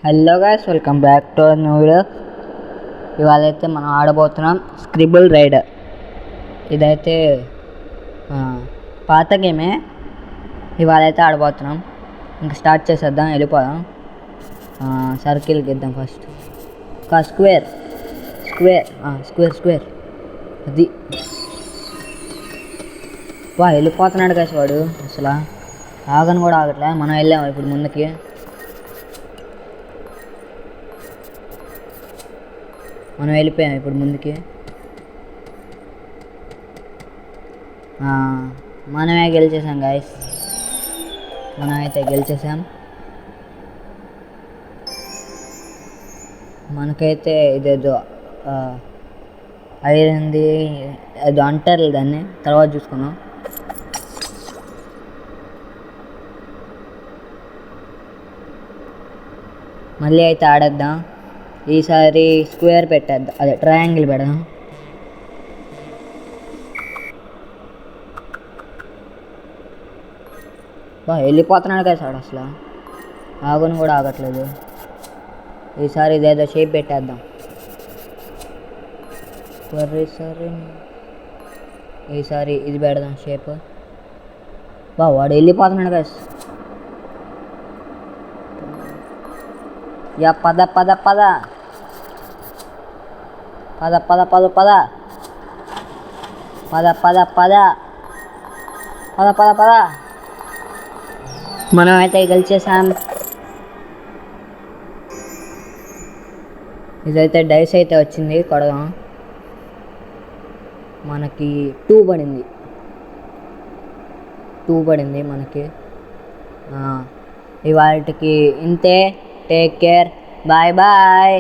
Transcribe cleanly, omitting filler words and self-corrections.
Hello guys, welcome back to new video. ఇవాళ అయితే మనం ఆడబోతున్నాం స్క్రిబుల్ రైడర్. ఇదైతే పాత గేమే. ఇవాళ అయితే ఆడబోతున్నాం. ఇంకా స్టార్ట్ చేసేద్దాం, వెళ్ళిపోదాం. సర్కిల్ గీద్దాం first. Square square square square అది. వెళ్ళిపోతున్నాడు గైస్ వాడు. అసలు ఆగని కూడా ఆగట్లే. మనం వెళ్ళాము ఇప్పుడు ముందుకి. మనం వెళ్ళిపోయాం ఇప్పుడు ముందుకి. మనమే గెలిచేసాం గాయస్. మనమైతే గెలిచేసాం. మనకైతే ఇదేదో అయింది, అది అంటారు దాన్ని, తర్వాత చూసుకున్నాం. మళ్ళీ అయితే ఆడేద్దాం. ఈసారి స్క్వేర్ పెట్టేద్దాం, అదే ట్రయాంగిల్ పెడదాం. వెళ్ళిపోతున్నాడు కదా సార్, అసలు ఆగుని కూడా ఆగట్లేదు. ఈసారి ఇదేదో షేప్ పెట్టేద్దాం. సరే ఈసారి ఇది పెడదాం షేప్. వాడు వెళ్ళిపోతున్నాడు కదా. పద పద పద పద పద పద పద పద పద పద పద పద పద. మనం అయితే గెలిచేసాం. ఇదైతే డైస్ అయితే వచ్చింది, కొడదాం. మనకి 2 పడింది మనకి. ఇవాళకి ఇంతే. Take care, bye bye.